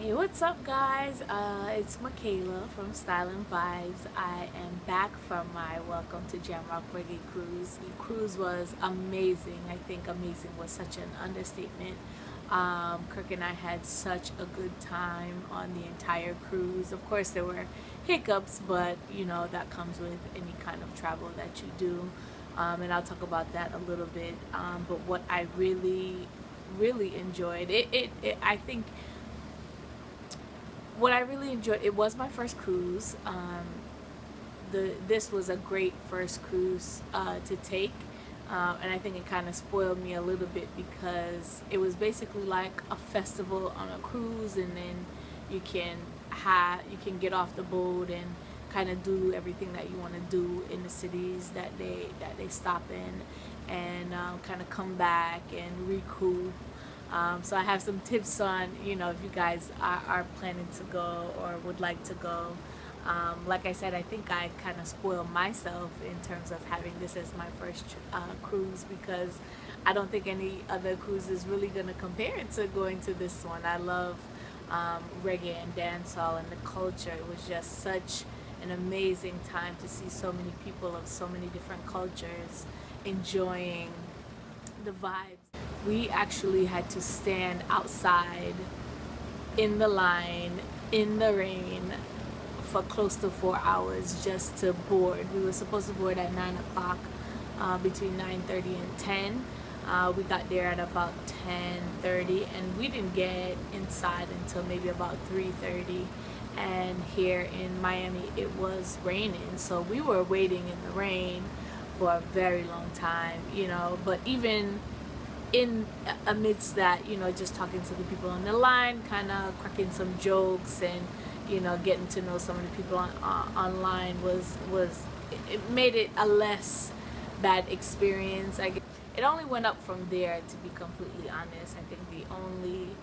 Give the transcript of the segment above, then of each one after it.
Hey, what's up, guys? It's Michaela from Style and Vibes. I am back from my welcome to Jamrock Reggae Cruise. The cruise was amazing. I think amazing was such an understatement. Kirk and I had such a good time on the entire cruise. Of course, there were hiccups, but you know that comes with any kind of travel that you do. And I'll talk about that a little bit. But what I really enjoyed, I think what I really enjoyed, it was my first cruise. This was a great first cruise to take, and I think it kind of spoiled me a little bit because it was basically like a festival on a cruise, and then you can get off the boat and kind of do everything that you want to do in the cities that they stop in, and kind of come back and recoup. So I have some tips on, if you guys are planning to go or would like to go. Like I said, I think I kind of spoiled myself in terms of having this as my first cruise, because I don't think any other cruise is really going to compare to going to this one. I love reggae and dancehall and the culture. It was just such an amazing time to see so many people of so many different cultures enjoying the vibes. We actually had to stand outside in the line in the rain for close to 4 hours just to board. We were supposed to board at 9 o'clock, between 9:30 and 10. We got there at about 10:30, and we didn't get inside until maybe about 3:30. And here in Miami, it was raining, so we were waiting in the rain for a very long time, but even in amidst that, just talking to the people on the line, kind of cracking some jokes, and getting to know some of the people online was it made it a less bad experience. It only went up from there, to be completely honest. I think the only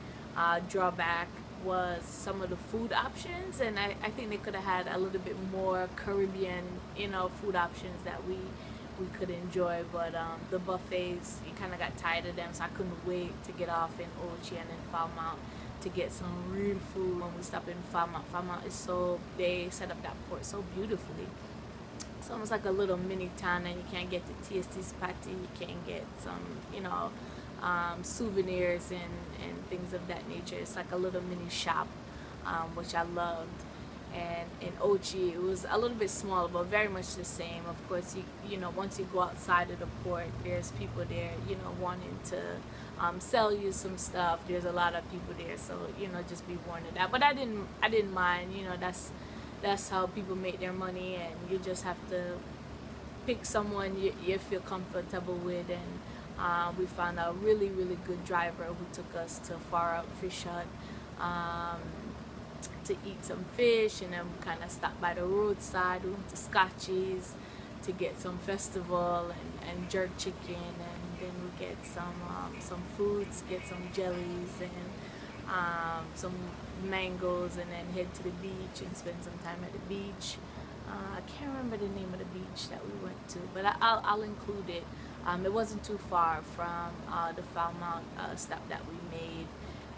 drawback was some of the food options, and I think they could have had a little bit more Caribbean, food options that we could enjoy. But the buffets, you kind of got tired of them, so I couldn't wait to get off in Ochi and in Falmouth to get some real food. When we stop in Falmouth is they set up that port so beautifully. It's almost like a little mini town, and you can't get the TST's patty, you can't get some, souvenirs and things of that nature. It's like a little mini shop, which I loved. And in Ochi, it was a little bit smaller, but very much the same. Of course, once you go outside of the port, there's people there, wanting to sell you some stuff. There's a lot of people there, so just be warned of that. But I didn't mind. That's how people make their money, and you just have to pick someone you feel comfortable with. And we found a really good driver who took us to Far Out Fish Hut. To eat some fish, and then we kind of stopped by the roadside. We went to Scotchies to get some festival and jerk chicken, and then we get some foods, get some jellies and some mangoes, and then head to the beach and spend some time at the beach. I can't remember the name of the beach that we went to, but I'll include it. It wasn't too far from the Falmouth stop that we made.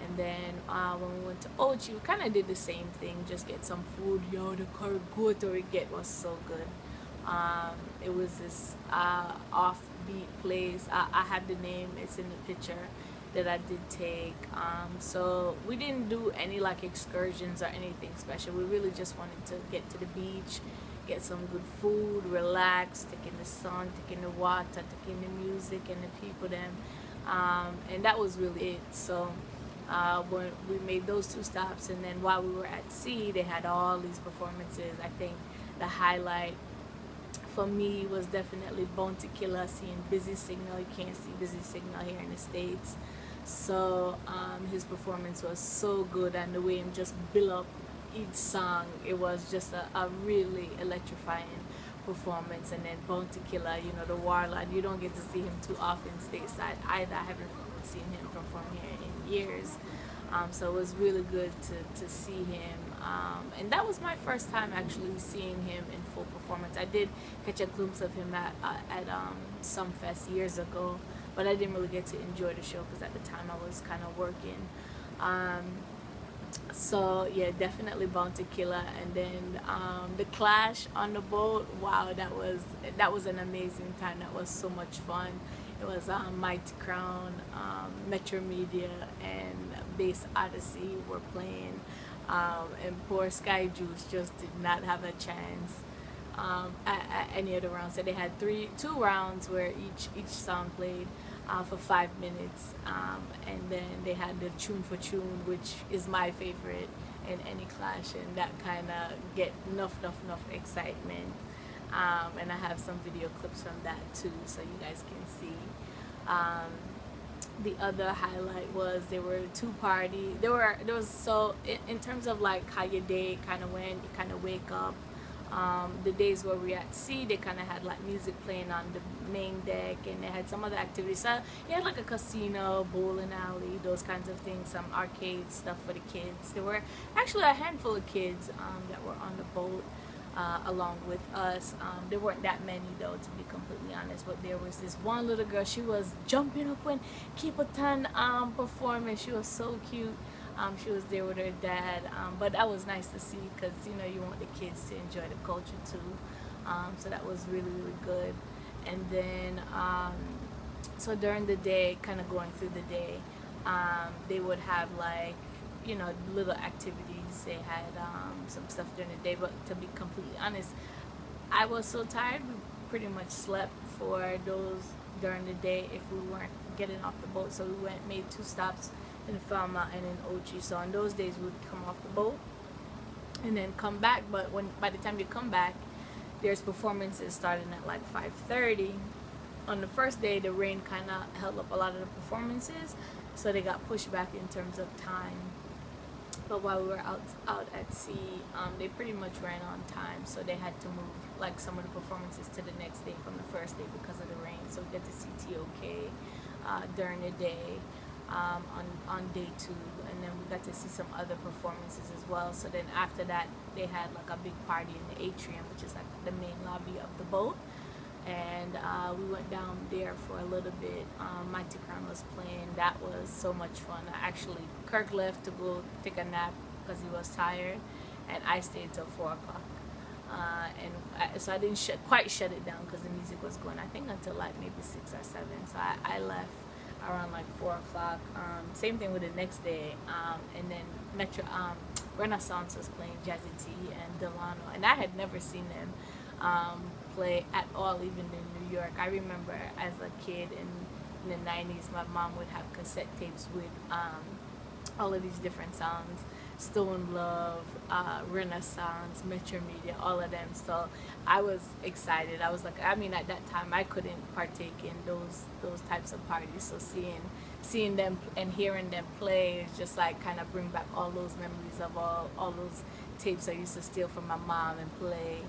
And then when we went to Ochi, we kind of did the same thing, just get some food. The cargoto we get was so good. It was this offbeat place. I have the name, it's in the picture that I did take. So we didn't do any like excursions or anything special. We really just wanted to get to the beach, get some good food, relax, take in the sun, take in the water, take in the music and the people then. And that was really it. So when we made those two stops, and then while we were at sea, they had all these performances. I think the highlight for me was definitely Bone Tequila, seeing Busy Signal. You can't see Busy Signal here in the States, so his performance was so good, and the way him just build up each song, it was just a really electrifying performance. And then Bone Tequila, the Warlord, you don't get to see him too often stateside either. I haven't seen him perform here in years, so it was really good to see him, and that was my first time actually seeing him in full performance. I did catch a glimpse of him at some fest years ago, but I didn't really get to enjoy the show because at the time I was kind of working. So yeah, definitely Bounty Killer, and then the Clash on the boat. Wow, that was an amazing time. That was so much fun. It was Mighty Crown, Metro Media, and Bass Odyssey were playing, and poor Sky Juice just did not have a chance at any of the rounds. So they had two rounds where each song played for 5 minutes, and then they had the tune for tune, which is my favorite in any clash, and that kind of get enough excitement. And I have some video clips from that too, so you guys can see. The other highlight was there were two parties. There was so in terms of like how your day kind of went. You kind of wake up. The days where we at sea, they kind of had like music playing on the main deck, and they had some other activities. So you had like a casino, bowling alley, those kinds of things, some arcade stuff for the kids. There were actually a handful of kids that were on the boat along with us. There weren't that many though, to be completely honest, but there was this one little girl. She was jumping up when Keep a Ton performing. She was so cute. She was there with her dad, but that was nice to see, because you know you want the kids to enjoy the culture too. So that was really good. And then so during the day, kind of going through the day, they would have like, you know, little activities. They had some stuff during the day, but to be completely honest, I was so tired we pretty much slept for those during the day if we weren't getting off the boat. So we made 2 stops in Falmouth and in Ochi. So on those days we'd come off the boat and then come back, but by the time you come back, there's performances starting at like 5:30. On the first day, the rain kind of held up a lot of the performances, so they got pushed back in terms of time. But while we were out at sea, they pretty much ran on time, so they had to move like some of the performances to the next day from the first day because of the rain. So we get to see TOK during the day on day 2, and then we got to see some other performances as well. So then after that, they had like a big party in the atrium, which is like the main lobby of the boat. And we went down there for a little bit. Mighty Crown was playing. That was so much fun. Actually, Kirk left to go take a nap because he was tired, and I stayed till 4 o'clock. So I didn't quite shut it down because the music was going, I think, until like maybe 6 or 7. So I left around like 4 o'clock. Same thing with the next day. And then Renaissance was playing Jazzy T and Delano, and I had never seen them play at all, even in New York. I remember as a kid in the 90s, my mom would have cassette tapes with all of these different songs: Stone Love, Renaissance, Metro Media, all of them. So I was excited. I was like, I mean, at that time I couldn't partake in those types of parties. So seeing them and hearing them play is just like kind of bring back all those memories of all those tapes I used to steal from my mom and play.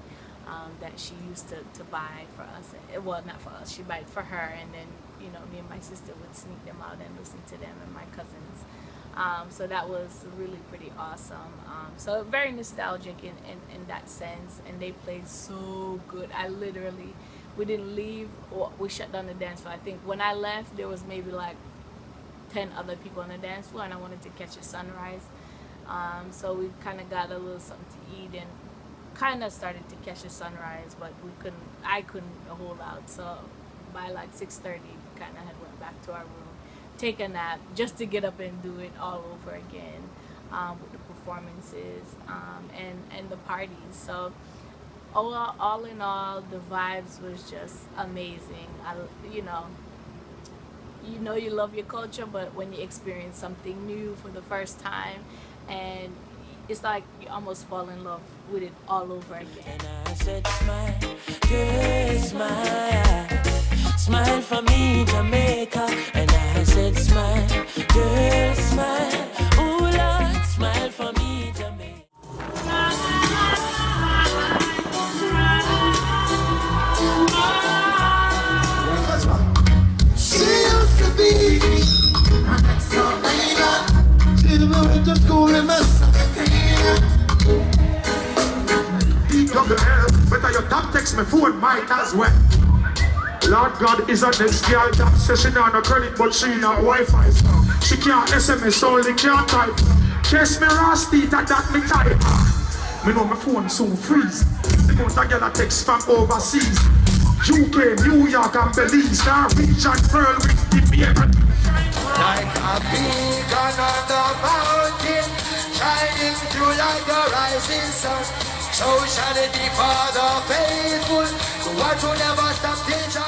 That she used to buy for us. Well, not for us, she bought for her, and then, you know, me and my sister would sneak them out and listen to them, and my cousins. So that was really pretty awesome. So very nostalgic in that sense, and they played so good. We didn't leave, or we shut down the dance floor. I think when I left, there was maybe like 10 other people on the dance floor, and I wanted to catch a sunrise. So we kind of got a little something to eat and kind of started to catch a sunrise, but I couldn't hold out. So by like 6:30, we kind of had went back to our room, take a nap, just to get up and do it all over again, with the performances and the parties. So all in all, the vibes was just amazing. You know you love your culture, but when you experience something new for the first time, and it's like you almost fall in love with it all over again. And I said, smile, girl, smile, smile for me, Jamaica. And I said, smile, girl, smile, ooh, Lord, smile for me, Jamaica. She used to be so bad. She went to school in the better your top text me phone might as well. Lord God is a next girl that says she not no credit but she not Wi-Fi. She can't SMS only can't type. Chase me rusty, that me type. Me know my phone soon freeze. The amount of girl I text from overseas. UK, New York and Belize. Now reach and pearl with the paper. Like a beacon on the mountain, shining through like the rising sun. So shall it be for the faithful, the ones who never stop till